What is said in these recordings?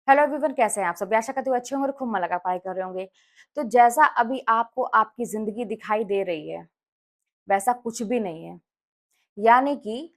Hello everyone, कैसे हैं आप सब? आशा करती हूँ अच्छे होंगे और खूब मन लगा पढ़ाई कर रहे होंगे। तो जैसा अभी आपको आपकी ज़िंदगी दिखाई दे रही है, वैसा कुछ भी नहीं है। यानी कि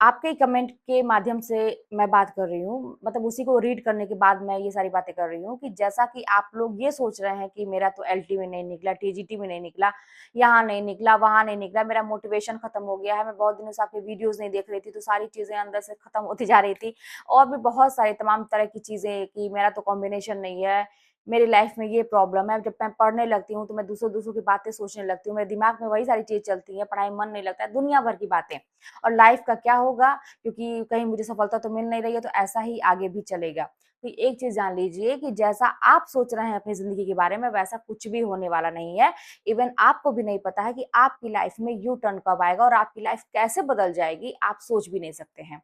आपके ही कमेंट के माध्यम से मैं बात कर रही हूँ, मतलब उसी को रीड करने के बाद मैं ये सारी बातें कर रही हूँ कि जैसा कि आप लोग ये सोच रहे हैं कि मेरा तो एलटी में नहीं निकला, टीजीटी में नहीं निकला, यहाँ नहीं निकला, वहाँ नहीं निकला, मेरा मोटिवेशन खत्म हो गया है, मैं बहुत दिनों से आपके वीडियोज़ नहीं देख रही थी, तो सारी चीज़ें अंदर से खत्म होती जा रही थी। और भी बहुत सारी तमाम तरह की चीज़ें कि मेरा तो कॉम्बिनेशन नहीं है, मेरी लाइफ में ये प्रॉब्लम है। जब मैं पढ़ने लगती हूँ, तो मैं दूसरों-दूसरों की बातें सोचने लगती हूँ, मेरे दिमाग में वही सारी चीज़ें चलती हैं, पढ़ाई में मन नहीं लगता है, दुनिया भर की बातें। और लाइफ का क्या होगा, क्योंकि कहीं मुझे सफलता तो मिल नहीं रही है, तो ऐसा ही आगे भी चलेगा। तो एक चीज़ जान लीजिए कि जैसा आप सोच रहे हैं अपनी ज़िंदगी के बारे में, वैसा कुछ भी होने वाला नहीं है। इवन आपको भी नहीं पता है कि आपकी लाइफ में यू टर्न कब आएगा और आपकी लाइफ कैसे बदल जाएगी, आप सोच भी नहीं सकते हैं।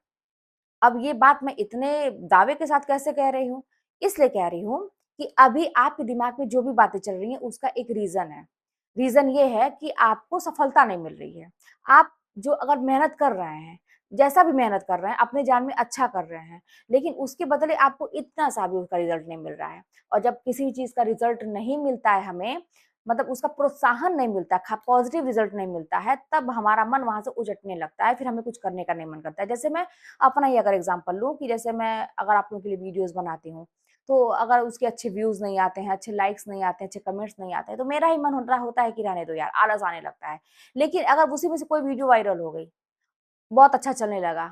अब ये बात मैं इतने दावे के साथ कैसे कह रही हूँ? इसलिए कह रही हूँ कि अभी आपके दिमाग में जो भी बातें चल रही हैं, उसका एक रीज़न है। रीज़न ये है कि आपको सफलता नहीं मिल रही है। आप जो अगर मेहनत कर रहे हैं, जैसा भी मेहनत कर रहे हैं, अपने जान में अच्छा कर रहे हैं, लेकिन उसके बदले आपको इतना-सा भी उसका रिज़ल्ट नहीं मिल रहा है। और जब किसी भी चीज़ का रिज़ल्ट नहीं मिलता है हमें, मतलब उसका प्रोत्साहन नहीं मिलता, पॉज़िटिव रिज़ल्ट नहीं मिलता है, तब हमारा मन वहाँ से उचटने लगता है, फिर हमें कुछ करने का नहीं मन करता है। जैसे मैं अपना ही अगर एग्जांपल लूँ कि जैसे मैं अगर आप लोगों के लिए वीडियोज़ बनाती हूँ, तो अगर उसके अच्छे व्यूज़ नहीं आते हैं, अच्छे लाइक्स नहीं आते हैं, अच्छे कमेंट्स नहीं आते हैं, तो मेरा ही मन हो रहा होता है कि रहने दो यार, आलस आने लगता है। लेकिन अगर उसी में से कोई वीडियो वायरल हो गई, बहुत अच्छा चलने लगा,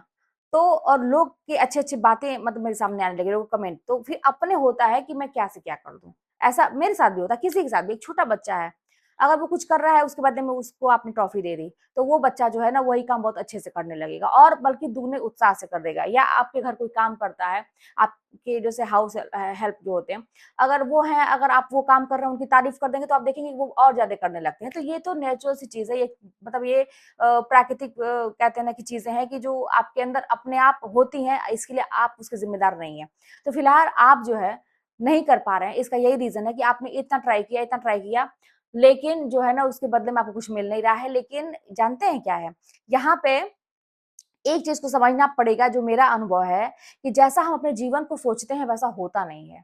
तो और लोग की अच्छी-अच्छी बातें मतलब मेरे सामने आने लगे, लोग कमेंट, तो फिर अपने होता है कि मैं क्या से क्या कर दूँ। ऐसा मेरे साथ भी होता है, किसी के साथ भी, एक छोटा बच्चा है, अगर वो कुछ कर रहा है उसके बदले में उसको आपने टॉफ़ी दे दी, तो वो बच्चा जो है ना वही काम बहुत अच्छे से करने लगेगा और बल्कि दुगने उत्साह से कर देगा। या आपके घर कोई काम करता है, आपके जैसे हाउस हेल्प जो होते हैं, अगर वो हैं, अगर आप वो काम कर रहे हैं, उनकी तारीफ़ कर देंगे तो आप देखेंगे कि वो और ज़्यादा करने लगते हैं। तो ये तो नेचुरल सी चीज़ है, ये मतलब ये प्राकृतिक कहते हैं ना कि चीज़ें हैं कि जो आपके अंदर अपने आप होती हैं, इसके लिए आप उसके ज़िम्मेदार नहीं हैं। तो फिलहाल आप जो है, नहीं कर पा रहे हैं, इसका यही रीज़न है कि आपने इतना ट्राई किया, लेकिन जो है ना उसके बदले में आपको कुछ मिल नहीं रहा है। लेकिन जानते हैं क्या है? यहाँ पे एक चीज़ को समझना पड़ेगा, जो मेरा अनुभव है कि जैसा हम अपने जीवन को सोचते हैं, वैसा होता नहीं है।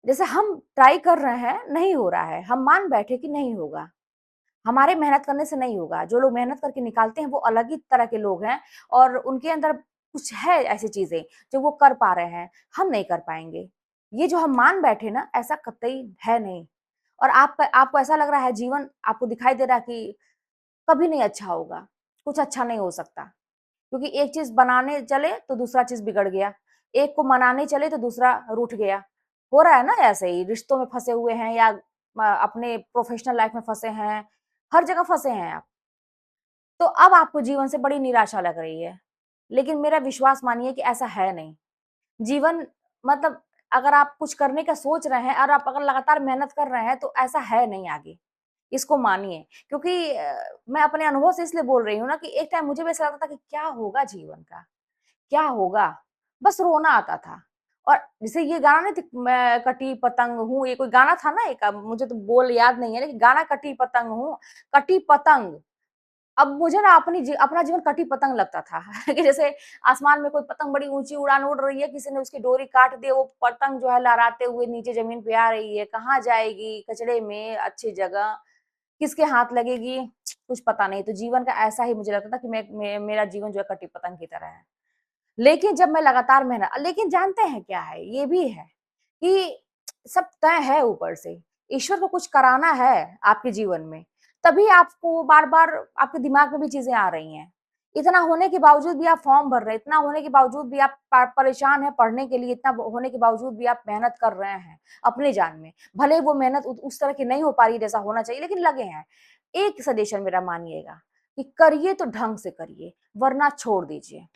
जैसे हम ट्राई कर रहे हैं, नहीं हो रहा है, हम मान बैठे कि नहीं होगा। हमारे मेहनत करने से नहीं होगा, जो लोग मेहनत करके निकालते हैं वो अलग ही तरह के लोग हैं और उनके अंदर कुछ है ऐसी चीज़ें जो वो कर पा रहे हैं, हम नहीं कर पाएँगे। ये जो हम मान बैठे ना, ऐसा कतई है नहीं। और आपका आपको ऐसा लग रहा है जीवन आपको दिखाई दे रहा है कि कभी नहीं अच्छा होगा, कुछ अच्छा नहीं हो सकता। क्योंकि एक चीज़ बनाने चले तो दूसरा चीज़ बिगड़ गया, एक को मनाने चले तो दूसरा रूठ गया। हो रहा है ना ऐसे ही, रिश्तों में फँसे हुए हैं या अपने प्रोफ़ेशनल लाइफ़ में फँसे हैं, हर जगह फँसे हैं आप। तो अब आपको जीवन से बड़ी निराशा लग रही है। लेकिन मेरा विश्वास मानिए कि ऐसा है नहीं। जीवन मतलब अगर आप कुछ करने का सोच रहे हैं और आप अगर लगातार मेहनत कर रहे हैं तो ऐसा है नहीं आगे, इसको मानिए। क्योंकि मैं अपने अनुभव से इसलिए बोल रही हूँ ना कि एक टाइम मुझे भी ऐसा लगता था कि क्या होगा जीवन का? क्या होगा? बस रोना आता था। और जैसे ये गाना नहीं थी मैं कटी पतंग हूँ, ये कोई गाना था ना एक मुझे तो बोल याद नहीं है लेकिन गाना कटी पतंग हूँ, कटी पतंग। अब मुझे ना अपना जीवन कटी पतंग लगता था कि जैसे आसमान में कोई पतंग बड़ी ऊँची उड़ान उड़ रही है, किसी ने उसकी डोरी काट दी है, वो पतंग जो है लहराते हुए नीचे ज़मीन पे आ रही है, कहाँ जाएगी? कचड़े में, अच्छी जगह, किसके हाथ लगेगी? कुछ पता नहीं। तो जीवन का ऐसा ही मुझे लगता था कि मेरा जीवन जो है कटी पतंग की तरह है। लेकिन जब मैं लगातार मेहनत लेकिन जानते हैं क्या है? ये भी है कि सब तय है ऊपर से। ईश्वर को कुछ कराना है आपके जीवन में, तभी आपको बार-बार आपके दिमाग में भी चीज़ें आ रही हैं। इतना होने के बावजूद भी आप फॉर्म भर रहे हैं, इतना होने के बावजूद भी आप परेशान हैं पढ़ने के लिए, इतना होने के बावजूद भी आप मेहनत कर रहे हैं अपनी जान में। भले ही वो मेहनत उस तरह की नहीं हो पा रही है जैसा होना चाहिए, लेकिन लगे हैं। एक सजेशन मेरा मानिएगा कि करिए तो ढंग से करिए, वरना छोड़ दीजिए।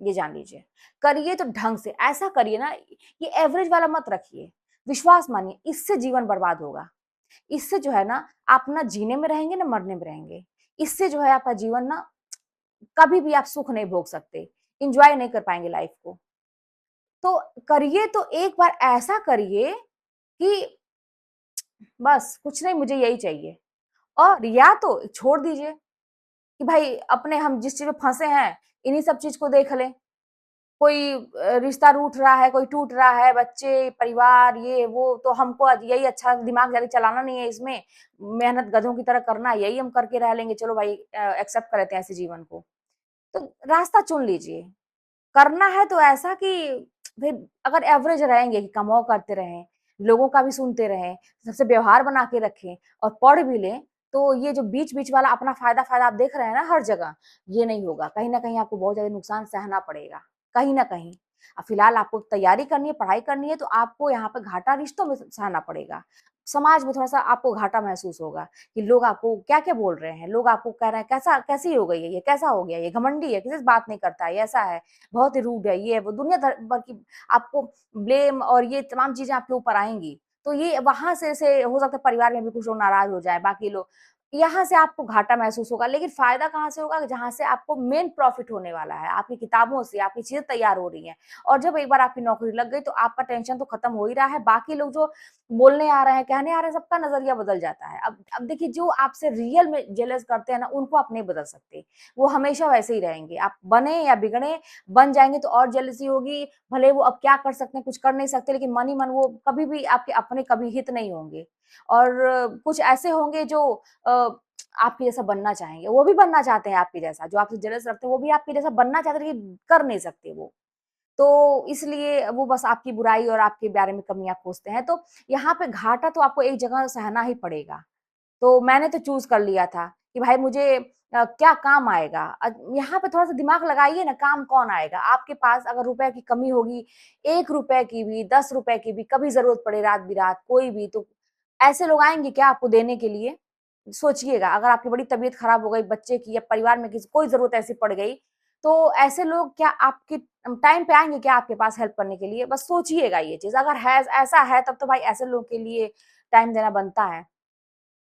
ये जान लीजिए। करिए तो ढंग से, ऐसा करिए ना ये एवरेज वाला मत रखिए। विश्वास मानिए इससे जीवन बर्बाद होगा। इससे जो है ना आप ना जीने में रहेंगे ना मरने में रहेंगे। इससे जो है आपका जीवन ना कभी भी आप सुख नहीं भोग सकते, एन्जॉय नहीं कर पाएँगे लाइफ को। तो करिए तो एक बार ऐसा करिए कि बस कुछ नहीं मुझे यही चाहिए और या तो छोड़ दीजिए कि भाई अपने हम जिस चीज़ में फँसे हैं, इन्हीं सब चीज़ को देख लें। कोई रिश्ता रूठ रहा है, कोई टूट रहा है, बच्चे, परिवार, ये वो, तो हमको यही अच्छा, दिमाग ज़्यादा चलाना नहीं है इसमें, मेहनत गधों की तरह करना है, यही हम करके रह लेंगे, चलो भाई एक्सेप्ट कर लेते हैं ऐसे जीवन को। तो रास्ता चुन लीजिए। करना है तो ऐसा कि भई अगर एवरेज रहेंगे कि कमाओ करते रहें, लोगों का भी सुनते रहें, सबसे व्यवहार बना के रखें और पढ़ भी लें, तो ये जो बीच-बीच वाला अपना फ़ायदा-फ़ायदा आप देख रहे हैं ना हर जगह, ये नहीं होगा। कहीं न कहीं आपको बहुत ज़्यादा नुकसान सहना पड़ेगा, कहीं न कहीं। फिलहाल आपको तैयारी करनी है, पढ़ाई करनी है, तो आपको यहाँ पे घाटा रिश्तों में सहना पड़ेगा। समाज में थोड़ा-सा आपको घाटा महसूस होगा कि लोग आपको क्या-क्या बोल रहे हैं, लोग आपको कह रहे हैं, "कैसा कैसी हो गई है ये? कैसा हो गया ये? घमंडी है, किसी से बात नहीं करता है, ये ऐसा है।" बहुत ही रूड है, ये है, वो दुनिया भर की आपको ब्लेम और ये तमाम चीज़ें आपके ऊपर आएँगी। तो ये वहाँ से हो सकता है परिवार में भी कुछ लोग नाराज़ हो जाएँ, बाकी लोग यहाँ से आपको घाटा महसूस होगा, लेकिन फ़ायदा कहाँ से होगा? जहाँ से आपको मेन प्रॉफ़िट होने वाला है, आपकी किताबों से, आपकी चीज़ें तैयार हो रही हैं और जब एक बार आपकी नौकरी लग गई, तो आपका टेंशन तो खत्म हो ही रहा है, बाकी लोग जो बोलने आ रहे हैं, कहने आ रहे हैं, सबका नज़रिया बदल जाता है। अब देखिए जो आपसे रियल में जेलस करते हैं ना, उनको आप नहीं बदल सकते। वो हमेशा वैसे ही रहेंगे। आप बने या बिगड़े, बन जाएँगे तो और जेलसी होगी, भले वो अब क्या कर सकते हैं, कुछ कर नहीं सकते, लेकिन मन ही मन वो कभी भी आपके अपने कभी हित नहीं होंगे। और कुछ ऐसे होंगे जो अ, आपके जैसा बनना चाहेंगे, वो भी बनना चाहते हैं आपके जैसा, जो आपसे जेलस रखते हैं, वो भी आपके जैसा बनना चाहते हैं, लेकिन कर नहीं सकते वो। तो इसलिए वो बस आपकी बुराई और आपके बारे में कमियाँ खोजते हैं। तो यहाँ पे घाटा तो आपको एक जगह सहना ही पड़ेगा। तो मैंने तो चूज़ कर लिया था कि भाई मुझे क्या काम आएगा? यहाँ पे थोड़ा-सा दिमाग लगाइए ना, काम कौन आएगा? आपके पास अगर रुपए की कमी होगी, ₹1 की भी, ₹10 की भी, कभी ज़रूरत पड़े रात-बिरात, कोई भी, तो ऐसे लोग आएँगे क्या आपको देने के लिए? सोचिएगा, अगर आपकी बड़ी तबीयत खराब हो गई, बच्चे की या परिवार में किसी कोई ज़रूरत ऐसी पड़ गई, तो ऐसे लोग क्या आपके टाइम पे आएँगे क्या आपके पास हेल्प करने के लिए? बस सोचिएगा ये चीज़, अगर है ऐसा है तब तो भाई ऐसे लोगों के लिए टाइम देना बनता है।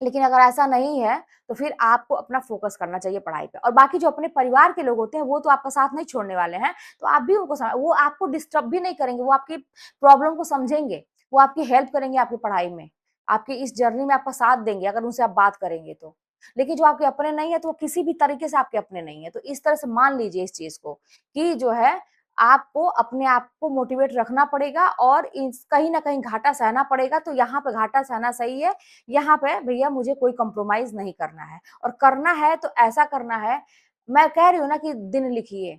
लेकिन अगर ऐसा नहीं है, तो फिर आपको अपना फ़ोकस करना चाहिए पढ़ाई पे और बाकी जो अपने परिवार के लोग होते हैं, वो तो आपका साथ नहीं छोड़ने वाले हैं, तो आप भी उनको वो आपको डिस्टर्ब भी नहीं करेंगे, वो आपकी प्रॉब्लम को समझेंगे, वो आपकी हेल्प करेंगे आपकी पढ़ाई में, आपकी इस जर्नी में आपका साथ देंगे, अगर उनसे आप बात करेंगे तो। लेकिन जो आपके अपने नहीं है, तो वो किसी भी तरीके से आपके अपने नहीं है, तो इस तरह से मान लीजिए इस चीज़ को, कि जो है आपको अपने आप को मोटिवेट रखना पड़ेगा और इस कहीं न कहीं घाटा सहना पड़ेगा, तो यहाँ पे घाटा सहना सही है, यहाँ पे भैया मुझे कोई कॉम्प्रोमाइज़ नहीं करना है और करना है तो ऐसा करना है, मैं कह रही हूँ ना कि दिन लिखिए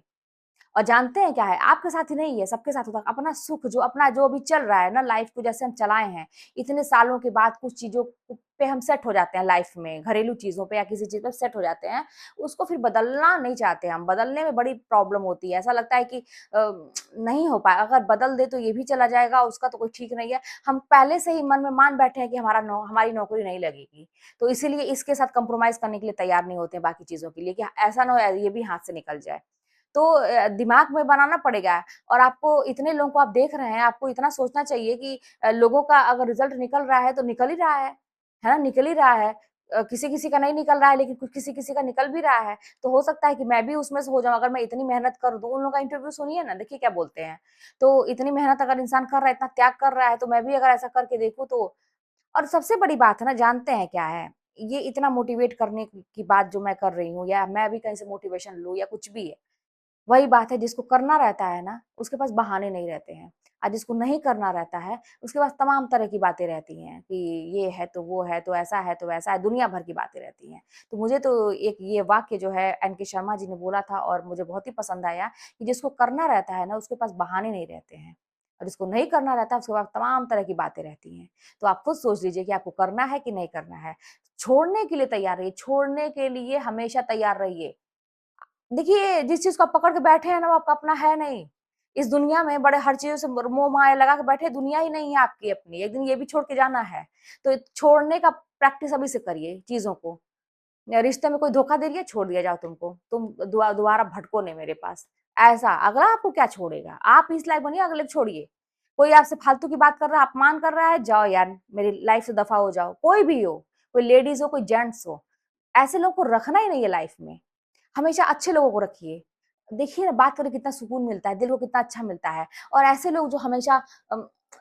और जानते हैं क्या है, आपके साथ ही नहीं है, सबके साथ होता है। अपना सुख जो अपना जो अभी चल रहा है ना लाइफ़ को जैसे हम चलाए हैं, इतने सालों के बाद कुछ चीज़ों पे हम सेट हो जाते हैं लाइफ़ में, घरेलू चीज़ों पे या किसी चीज़ पे सेट हो जाते हैं, उसको फिर बदलना नहीं चाहते हम, बदलने में बड़ी प्रॉब्लम होती है। ऐसा लगता है कि नहीं हो पाएगा, अगर बदल दे तो ये भी चला जाएगा, उसका तो कोई ठीक नहीं है। हम पहले से ही मन में मान बैठे हैं कि हमारी नौकरी नहीं लगेगी, तो इसीलिए इसके साथ कॉम्प्रोमाइज़ करने के लिए तैयार नहीं होते हैं बाकी चीज़ों के लिए कि ऐसा ना हो ये भी हाथ से निकल जाए। तो दिमाग में बनाना पड़ेगा और आपको इतने लोगों को आप देख रहे हैं, आपको इतना सोचना चाहिए कि लोगों का अगर रिज़ल्ट निकल रहा है, तो निकल ही रहा है ना? निकल ही रहा है। किसी-किसी का नहीं निकल रहा है, लेकिन कुछ किसी-किसी का निकल भी रहा है। तो हो सकता है कि मैं भी उसमें से हो जाऊँ, अगर मैं इतनी मेहनत कर दूँ। उन लोगों का इंटरव्यू सुनिए ना, देखिए क्या बोलते हैं। तो इतनी मेहनत अगर इंसान कर रहा है, इतना त्याग कर रहा है, तो मैं भी अगर ऐसा करके देखूँ तो और सबसे बड़ी बात है ना, जानते हैं क्या है? ये इतना मोटिवेट करने की बात जो मैं कर रही हूँ या मैं भी कहीं से मोटिवेशन लूँ या कुछ भी है, वही बात है जिसको करना रहता है ना, उसके पास बहाने नहीं रहते हैं। और जिसको नहीं करना रहता है, उसके पास तमाम तरह की बातें रहती हैं कि ये है तो वो है, तो ऐसा है तो वैसा है, दुनिया भर की बातें रहती हैं। तो मुझे तो एक ये वाक्य जो है एन के शर्मा जी ने बोला था और मुझे बहुत ही पसंद आया कि जिसको करना रहता है ना, उसके पास बहाने नहीं रहते हैं। और जिसको नहीं करना रहता है, उसके पास तमाम तरह की बातें रहती हैं। तो आप खुद सोच लीजिए कि आपको करना है कि नहीं करना है। छोड़ने के लिए तैयार रहिए, छोड़ने के लिए हमेशा तैयार रहिए। देखिए, जिस चीज़ को आप पकड़ के बैठे हैं ना, वो आपका अपना है नहीं। इस दुनिया में बड़े हर चीज़ों से मोह-माया लगा के बैठे, दुनिया ही नहीं है आपकी अपनी, एक दिन ये भी छोड़ के जाना है। तो छोड़ने का प्रैक्टिस अभी से करिए चीज़ों को। या रिश्ते में कोई धोखा दे दिया, छोड़ दिया जाओ तुमको, तुम दोबारा भटको नहीं मेरे पास। ऐसा, अगला आपको क्या छोड़ेगा? आप इस लायक बनिए, अगले को छोड़िए। कोई आपसे फालतू की बात कर रहा है, अपमान कर रहा है, जाओ यार, मेरी लाइफ़ से दफ़ा हो जाओ। कोई भी हो, कोई लेडीज़ हो, कोई जेंट्स हो, ऐसे लोगों को रखना ही नहीं है लाइफ़ में। हमेशा अच्छे लोगों को रखिए। देखिए ना बात करके कितना सुकून मिलता है, दिल को कितना अच्छा मिलता है और ऐसे लोग जो हमेशा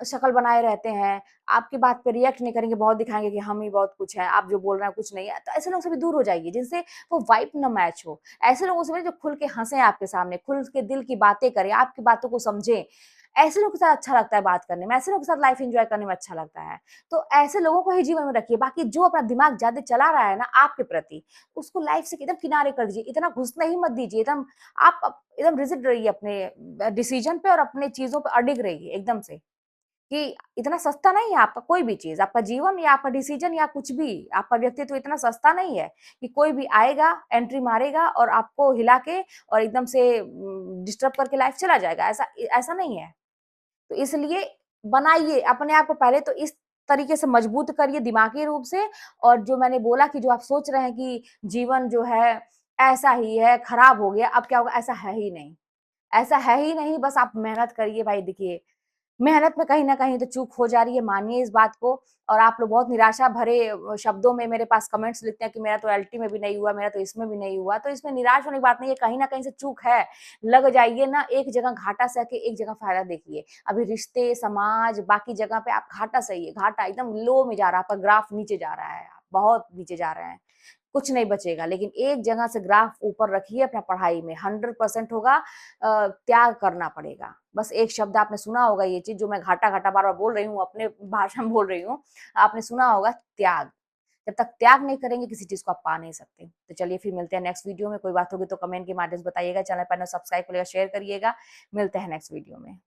शक्ल बनाए रहते हैं, आपकी बात पे रिएक्ट नहीं करेंगे, बहुत दिखाएँगे कि हम ही बहुत कुछ हैं, आप जो बोल रहे हैं कुछ नहीं है। तो ऐसे लोगों से भी दूर हो जाइए, जिनसे वो वाइब ना मैच हो। ऐसे लोगों से मिलिए जो खुल के हँसे आपके सामने, खुल के दिल की बातें करें, आपकी बातों को समझें। ऐसे लोगों के साथ अच्छा लगता है बात करने में, ऐसे लोगों के साथ लाइफ़ एन्जॉय करने में अच्छा लगता है। तो ऐसे लोगों को ही जीवन में रखिए, बाकी जो अपना दिमाग ज़्यादा चला रहा है ना आपके प्रति, उसको लाइफ़ से एकदम किनारे कर दीजिए, इतना घुसने ही मत दीजिए, आप एकदम रिजिड रहिए अपने डिसीज़न पे और अपनी चीज़ों पे अडिग रहिए एकदम से। कि इतना सस्ता नहीं है आपका कोई भी चीज़, आपका जीवन या आपका डिसीज़न या कुछ भी, आपका व्यक्तित्व इतना सस्ता नहीं है कि कोई भी आएगा, एंट्री मारेगा और आपको हिला के और एकदम से डिस्टर्ब करके लाइफ़ चला जाएगा, ऐसा नहीं है। तो इसलिए बनाइए अपने आप को पहले तो इस तरीके से मजबूत करिए दिमागी रूप से और जो मैंने बोला कि जो आप सोच रहे हैं कि जीवन जो है ऐसा ही है, खराब हो गया, अब क्या होगा? ऐसा है ही नहीं। ऐसा है ही नहीं, बस आप मेहनत करिए भाई देखिए मेहनत में कहीं न कहीं तो चूक हो जा रही है, मानिए इस बात को और आप लोग बहुत निराशा भरे शब्दों में मेरे पास कमेंट्स लिखते हैं कि मेरा तो एलटी में भी नहीं हुआ, मेरा तो इसमें भी नहीं हुआ, तो इसमें निराश होने की बात नहीं है, कहीं न कहीं से चूक है। लग जाइए ना, एक जगह घाटा सह के एक जगह फ़ायदा देखिए। अभी रिश्ते, समाज, बाकी जगह पे आप घाटा सहिए, घाटा एकदम लो में जा रहा है, आपका ग्राफ नीचे जा रहा है, आप बहुत नीचे जा रहे हैं। कुछ नहीं बचेगा, लेकिन एक जगह से ग्राफ ऊपर रखिए अपना पढ़ाई में 100% होगा त्याग करना पड़ेगा। बस एक शब्द आपने सुना होगा ये चीज़ जो मैं घाटा-घाटा बार-बार बोल रही हूँ, अपने भाषा में बोल रही हूँ। आपने सुना होगा त्याग। जब तक त्याग नहीं करेंगे किसी चीज़ को आप पा नहीं सकते। तो चलिए फिर मिलते हैं नेक्स्ट वीडियो में, कोई बात होगी तो कमेंट के माध्यम से बताइएगा, चैनल पर सब्सक्राइब करिएगा, शेयर करिएगा। मिलते हैं नेक्स्ट वीडियो में।